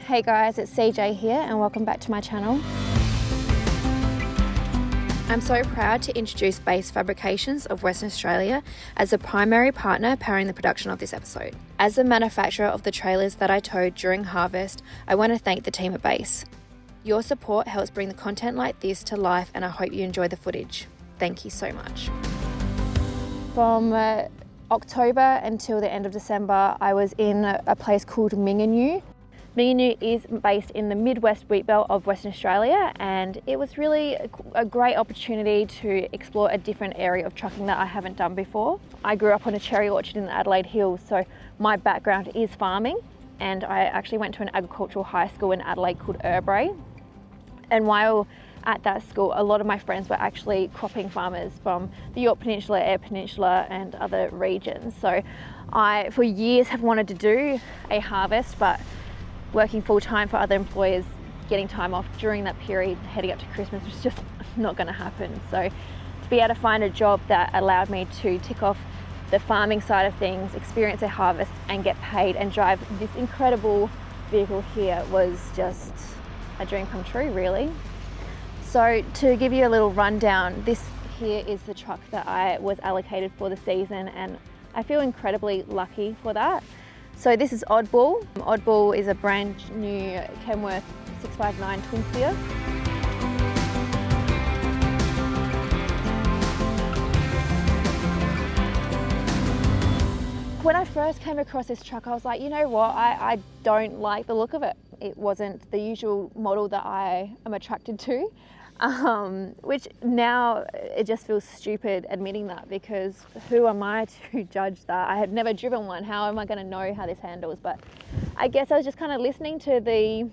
Hey guys, it's CJ here and welcome back to my channel. I'm so proud to introduce Base Fabrications of Western Australia as the primary partner powering the production of this episode. As the manufacturer of the trailers that I towed during harvest, I want to thank the team at Base. Your support helps bring the content like this to life and I hope you enjoy the footage. Thank you so much. From October until the end of December, I was in a place called Mingenew. Mingenew is based in the Midwest wheat belt of Western Australia, and it was really a great opportunity to explore a different area of trucking that I haven't done before. I grew up on a cherry orchard in the Adelaide Hills, so my background is farming, and I actually went to an agricultural high school in Adelaide called Urbray. And while at that school, a lot of my friends were actually cropping farmers from the Yorke Peninsula, Eyre Peninsula and other regions. So I, for years, have wanted to do a harvest, but working full-time for other employers, getting time off during that period heading up to Christmas was just not going to happen. So to be able to find a job that allowed me to tick off the farming side of things, experience a harvest and get paid and drive this incredible vehicle here was just a dream come true, really. So to give you a little rundown, this here is the truck that I was allocated for the season, and I feel incredibly lucky for that. So this is Oddball. Oddball is a brand new Kenworth 659 twin steer. When I first came across this truck, I was like, you know what, I don't like the look of it. It wasn't the usual model that I am attracted to. Which now it just feels stupid admitting that, because who am I to judge that? I had never driven one. How am I going to know how this handles? But I guess I was just kind of listening to the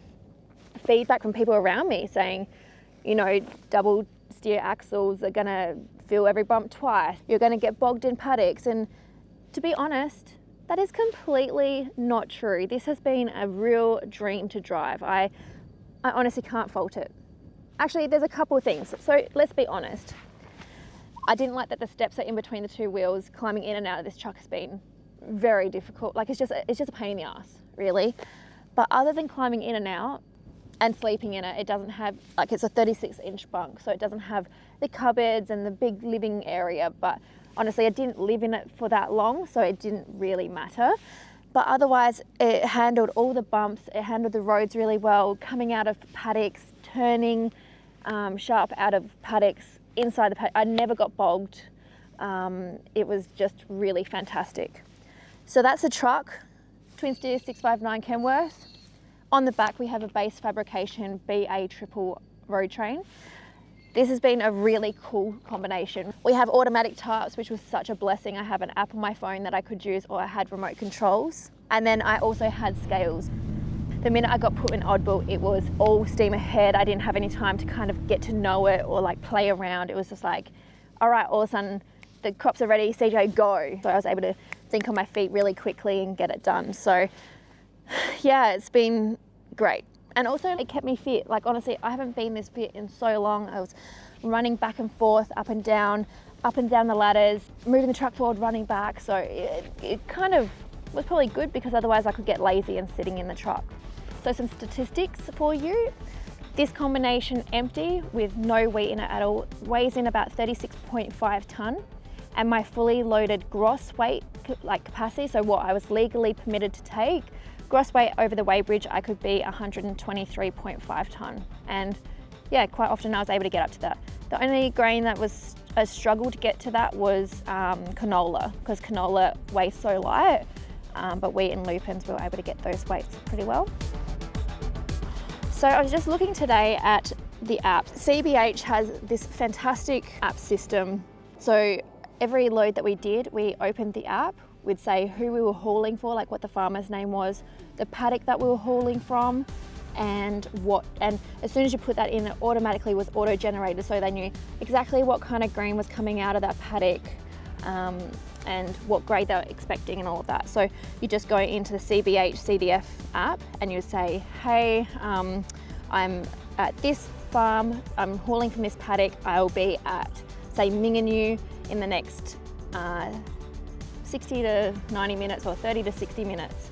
feedback from people around me saying, you know, double steer axles are going to feel every bump twice. You're going to get bogged in paddocks. And to be honest, that is completely not true. This has been a real dream to drive. I honestly can't fault it. Actually, there's a couple of things. So let's be honest. I didn't like that the steps are in between the two wheels. Climbing in and out of this truck has been very difficult. Like it's just a pain in the ass, really. But other than climbing in and out and sleeping in it, it doesn't have, like, it's a 36-inch bunk, so it doesn't have the cupboards and the big living area. But honestly, I didn't live in it for that long, so it didn't really matter. But otherwise, it handled all the bumps, it handled the roads really well, coming out of paddocks, turning sharp out of paddocks, inside the paddock. I never got bogged. It was just really fantastic. So that's the truck, twin steer 659 Kenworth. On the back we have a Base Fabrication BA triple road train. This has been a really cool combination. We have automatic tarps, which was such a blessing. I have an app on my phone that I could use, or I had remote controls. And then I also had scales. The minute I got put in Oddball, it was all steam ahead. I didn't have any time to kind of get to know it or like play around. It was just like, all right, all of a sudden the crops are ready, CJ, go. So I was able to think on my feet really quickly and get it done. So yeah, it's been great. And also it kept me fit. Like honestly, I haven't been this fit in so long. I was running back and forth, up and down the ladders, moving the truck forward, running back. So it kind of was probably good, because otherwise I could get lazy and sitting in the truck. So some statistics for you. This combination empty with no weight in it at all weighs in about 36.5 tonne, and my fully loaded gross weight, like capacity, so what I was legally permitted to take, gross weight over the weighbridge, I could be 123.5 tonne. And yeah, quite often I was able to get up to that. The only grain that was a struggle to get to that was canola, because canola weighs so light, but wheat and lupins we were able to get those weights pretty well. So I was just looking today at the app. CBH has this fantastic app system. So every load that we did, we opened the app, we'd say who we were hauling for, like what the farmer's name was, the paddock that we were hauling from, and as soon as you put that in, it automatically was auto-generated, so they knew exactly what kind of grain was coming out of that paddock, and what grade they were expecting and all of that. So you just go into the CBH CDF app and you say, hey, I'm at this farm, I'm hauling from this paddock, I'll be at, say, Mingenew in the next 60 to 90 minutes or 30 to 60 minutes,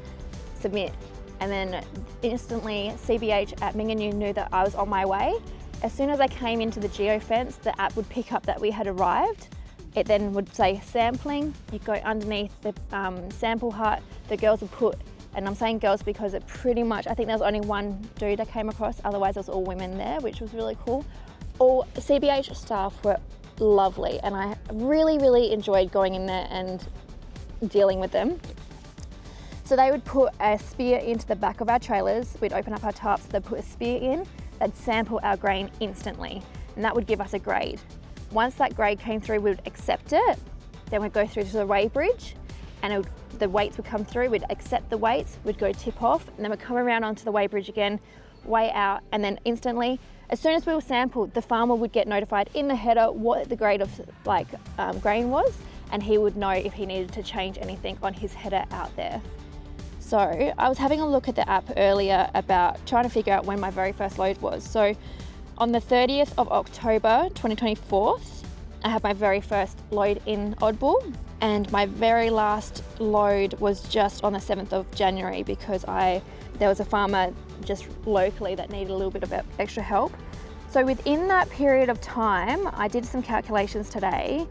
submit. And then instantly CBH at Mingenew knew that I was on my way. As soon as I came into the geofence, the app would pick up that we had arrived. It then would say sampling. You go underneath the sample hut, the girls would put, and I'm saying girls because it pretty much, I think there was only one dude I came across, otherwise it was all women there, which was really cool. All CBH staff were lovely, and I really enjoyed going in there and dealing with them. So they would put a spear into the back of our trailers, we'd open up our tarps, they'd put a spear in, they'd sample our grain instantly, and that would give us a grade. Once that grade came through, we would accept it, then we'd go through to the weigh bridge, and the weights would come through, we'd accept the weights, we'd go tip off, and then we'd come around onto the weigh bridge again, weigh out, and then instantly, as soon as we were sampled, the farmer would get notified in the header what the grade of grain was, and he would know if he needed to change anything on his header out there. So I was having a look at the app earlier about trying to figure out when my very first load was. So on the 30th of October 2024, I had my very first load in Oddball, and my very last load was just on the 7th of January because there was a farmer just locally that needed a little bit of extra help. So within that period of time, I did some calculations today.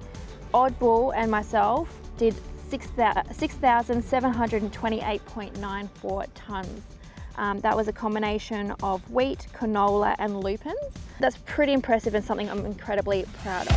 Oddball and myself did 6,728.94 tonnes. That was a combination of wheat, canola and lupins. That's pretty impressive and something I'm incredibly proud of.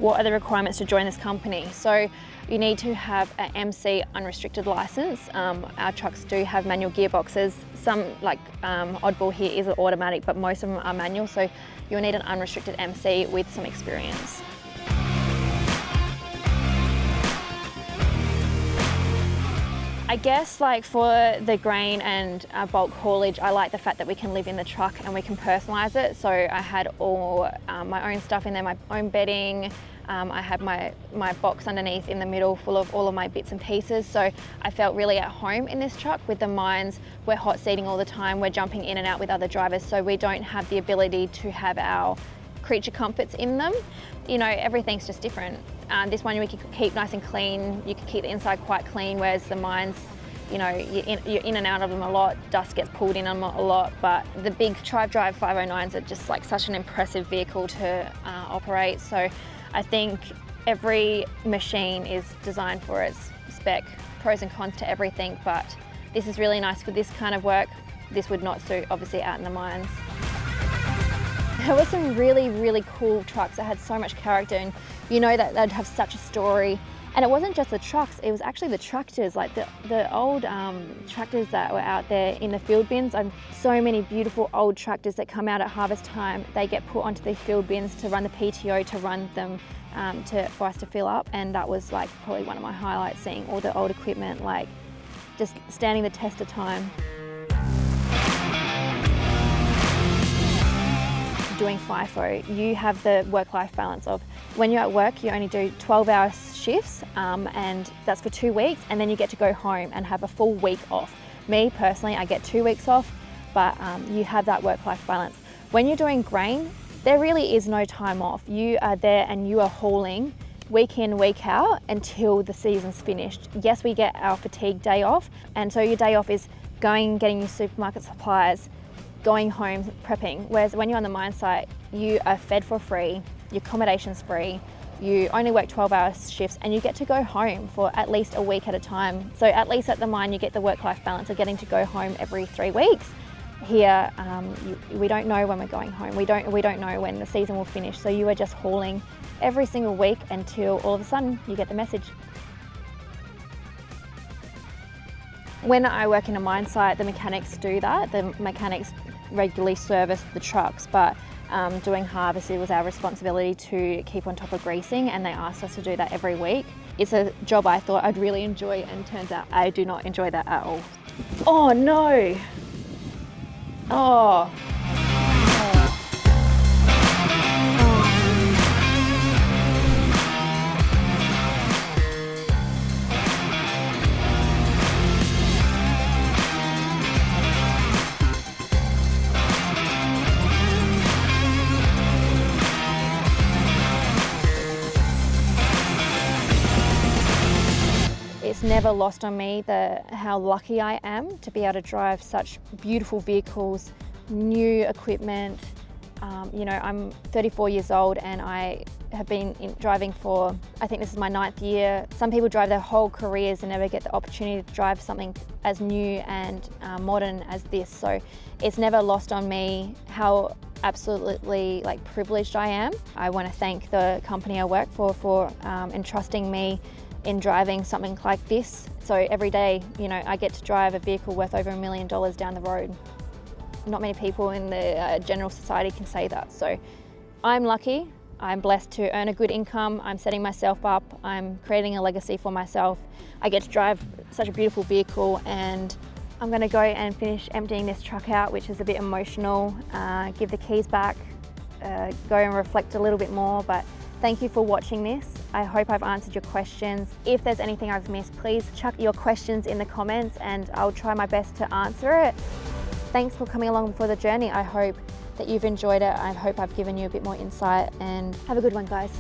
What are the requirements to join this company? So you need to have an MC unrestricted license. Our trucks do have manual gearboxes. Some, like Oddball here, is automatic, but most of them are manual, so you'll need an unrestricted MC with some experience. I guess for the grain and bulk haulage, I like the fact that we can live in the truck and we can personalise it. So I had all my own stuff in there, my own bedding. I had my box underneath in the middle full of all of my bits and pieces. So I felt really at home in this truck with the mines. We're hot seating all the time. We're jumping in and out with other drivers. So we don't have the ability to have our creature comforts in them. You know, everything's just different. This one we could keep nice and clean. You could keep the inside quite clean, whereas the mines, you know, you're in and out of them a lot. Dust gets pulled in them a lot, but the big Tribe Drive 509s are just such an impressive vehicle to operate. So I think every machine is designed for its spec, pros and cons to everything, but this is really nice for this kind of work. This would not suit, obviously, out in the mines. There were some really cool trucks that had so much character, and you know that they'd have such a story. And it wasn't just the trucks, it was actually the tractors, like the old tractors that were out there in the field bins. And so many beautiful old tractors that come out at harvest time, they get put onto the field bins to run the PTO, to run them for us to fill up. And that was probably one of my highlights, seeing all the old equipment just standing the test of time. Doing FIFO, you have the work-life balance of when you're at work, you only do 12-hour shifts, and that's for 2 weeks, and then you get to go home and have a full week off. Me personally, I get 2 weeks off, but you have that work-life balance. When you're doing grain, there really is no time off. You are there and you are hauling week in, week out until the season's finished. Yes, we get our fatigue day off, and so your day off is going, getting your supermarket supplies, going home, prepping. Whereas when you're on the mine site, you are fed for free, your accommodation's free, you only work 12-hour shifts, and you get to go home for at least a week at a time. So at least at the mine, you get the work-life balance of getting to go home every 3 weeks. Here, we don't know when we're going home. We don't know when the season will finish. So you are just hauling every single week until all of a sudden you get the message. When I work in a mine site, the mechanics do that. The mechanics regularly service the trucks, but doing harvest, it was our responsibility to keep on top of greasing, and they asked us to do that every week. It's a job I thought I'd really enjoy, and turns out I do not enjoy that at all. Oh no! Oh. never lost on me how lucky I am to be able to drive such beautiful vehicles, new equipment. You know, I'm 34 years old and I have been driving for, I think this is my 9th year. Some people drive their whole careers and never get the opportunity to drive something as new and modern as this. So it's never lost on me how absolutely privileged I am. I want to thank the company I work for entrusting me in driving something like this. So every day, you know, I get to drive a vehicle worth over $1 million down the road. Not many people in the general society can say that. So I'm lucky, I'm blessed to earn a good income, I'm setting myself up, I'm creating a legacy for myself. I get to drive such a beautiful vehicle, and I'm gonna go and finish emptying this truck out, which is a bit emotional, give the keys back, go and reflect a little bit more. But thank you for watching this. I hope I've answered your questions. If there's anything I've missed, please chuck your questions in the comments and I'll try my best to answer it. Thanks for coming along for the journey. I hope that you've enjoyed it. I hope I've given you a bit more insight, and have a good one, guys.